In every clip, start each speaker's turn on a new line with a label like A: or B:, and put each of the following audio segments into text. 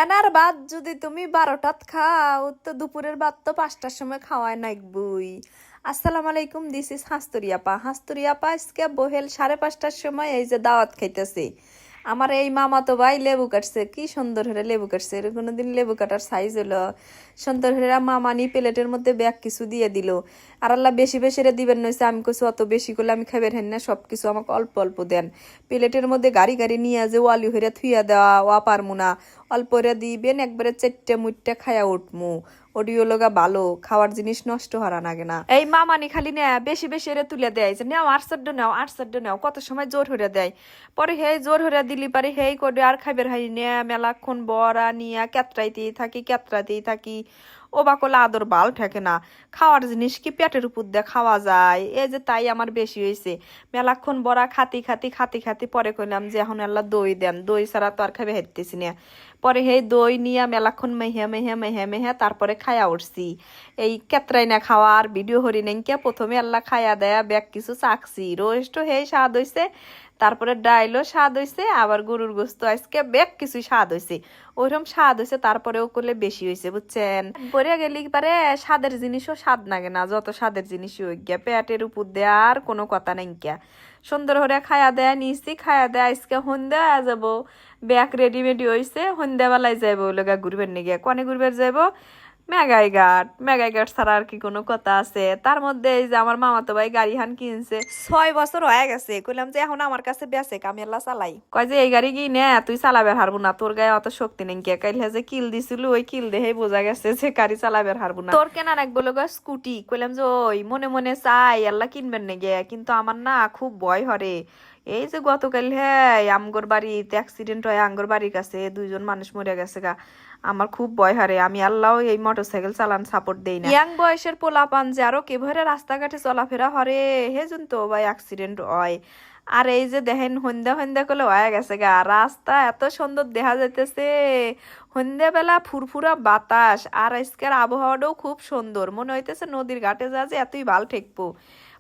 A: এনার ভাত যদি তুমি 12টাত খাও তো দুপুরের ভাত তো 5টার সময় খাওয়ায় নাকবই। আসসালামু আলাইকুম, দিস ইজ হাস্তুরিয়াপা আজকে বহেল 5:30টার সময় এই যে দাওয়াত খাইতেছে। আমার এই মামা তো ভাই লেবু কাটছে, কি সুন্দর হরে লেবু কাটছে। এর কোনোদিন লেবু কাটার সাইজ হলো সুন্দর হরে। মামানি প্লেটের মধ্যে ব্যাগ কিছু দিয়ে দিল। আর আল্লাহ বেশি বেশি রে দিবেন নইছে, আমি কইছি অত বেশি করলে আমি খাইবেন হেন না, সব কিছু আমাকে অল্প অল্প দেন। প্লেটের মধ্যে গাড়ি গাড়ি নিয়ে যে ওয়ালি হইরা থুইয়া দেওয়া ওয়া পারমু না, অল্প করে দিবেন, একবারে 4টে খায়া উঠমু। ওডিও লগা ভালো, খাওয়ার জিনিস নষ্ট হারা নাগে না। এই মামানি খালি নে বেশি বেশি রে তুলে দেয় যে নেও 800 নেও 800 নেও, কত সময় জোর হইরা দেয়। পরে হে জোর হইরা দিলি পারে হেই করে আর খাইবের হাই নে মেলাক্ষণ বড়া নিয়া কেতরাইতেই থাকি। ও বাকলে আদর বাল ঠেকে না। খাওয়ার জিনিস কি পেটের উপর দিয়ে খাওয়া যায়? এই যে তাই আমার বেশি হয়েছে। মেলাক্ষণ বড়া খাতি পরে কইলাম যে এখন আল্লাহ দই দেন, দই ছাড়া তো আর খাবে হেঁটতেছি না। পরে হে দই নিয়ে মেলাক্ষণ মেহে তারপরে খায়া উঠছি। এই কেতরাই না খাওয়ার ভিডিও হরি নাইকে প্রথমে আল্লাহ খায়া দেয়া ব্যাগ কিছু চাকছি, রোস্টও হেই স্বাদ হয়েছে, তারপরে ডাইলও স্বাদ হয়েছে, আবার গরুর গোস্ত আজকে ব্যাগ কিছু স্বাদ হয়েছে। ওইরকম স্বাদ হয়েছে, তারপরেও করলে বেশি হয়েছে বুঝছেন। পরে গেলি পারে স্বাদের জিনিসও স্বাদ লাগে না, যত স্বাদের জিনিসই হয়ে গিয়া পেটের উপর দেয়া আর কোনো কথা নাই গিয়া। সুন্দর করে খায়া দেয়া নিয়েছি, খায়া দেয়া আজকে সন্ধ্যা যাবো। ব্যাগ রেডিমেডি হয়েছে, সন্ধ্যাবেলায় যাইবো লগা ঘুরবেন নিয়ে। কনে ঘুরবেন যাইবো? মেগাইঘাট ছাড়া আর কি কোনো কথা আছে? তার মধ্যে এই যে আমার মামাতো ভাই গাড়ি হান কিনছে, 6 বছর হয়ে গেছে। কইলাম যে এখন আমার কাছে বেঁচে আমি আল্লাহ চালাই। কয় যে এই গাড়ি কি নে তুই চালাবে হারবো না, তোর গায়ে অত শক্তি নেই। কে কাইলে যে কিল দিছিল ওই কিল দেহে বোঝা গেছে যে গাড়ি চালাবে হারবো না। তোর কেনা রাখবো লগা স্কুটি। কইলাম যে ওই মনে মনে চাই আল্লাহ কিনবেন নাকি, কিন্তু আমার না খুব ভয় হরে। এই যে গতকাল হ্যাঁ আমগর বাড়িতে অ্যাক্সিডেন্ট হয়, আমগর বাড়ির কাছে 2জন মানুষ মরে গেছে গা। আমার খুব ভয় হারে। আমি আল্লাহ এই মোটরসাইকেল চালান সাপোর্ট দেই না। ইয়াং বয়সের পোলাপান যে আরো কেভাবে রাস্তাঘাটে চলাফেরা হরে হেজন তো ভাই অ্যাক্সিডেন্ট হয়। আর এই যে দেখেন সন্ধ্যা করলে হয়ে গেছে গা, রাস্তা এত সুন্দর দেখা যাইতেছে। সন্ধ্যাবেলা ফুরফুরা বাতাস, আর আজকের আবহাওয়াটাও খুব সুন্দর। মনে হইতেছে নদীর ঘাটে যা যে এতই ভাল ঠেকবো।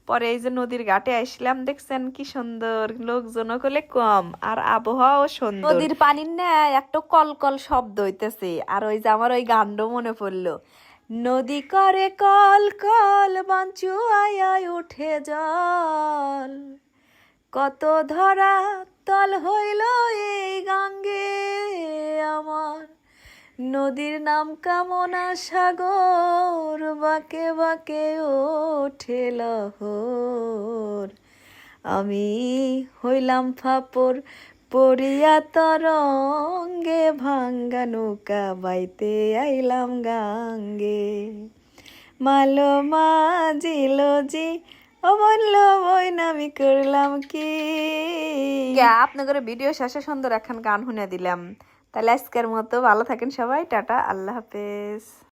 A: পরে এই যে নদীর ঘাটে আসলাম, দেখছেন কি সুন্দর, লোকজনও কলে কম আর আবহাওয়াও সুন্দর। নদীর পানির না একটা কলকল শব্দ হইতেছে। আর ওই যে আমার ওই গানটা মনে পড়লো, নদী করে কল কল বাঞ্চু আয় উঠে জল, কত ধরা তল হইল এই গাঙ্গে আমার, নদীর নাম কামনা সাগর, বাকে বাকে ওঠে লহর, আমি হইলাম ফাপর পড়িয়া তরঙ্গে, ভাঙ্গা নৌকা বাইতে আইলাম গাঙ্গে, মালো মাজিলো জি ও বললো বই নামি করলাম কি। আপনাদের ভিডিও শেষে সুন্দর এখন গান শুনে দিলাম। তাহলে আজকের মতো ভালো থাকেন সবাই, টাটা, আল্লাহ হাফেজ।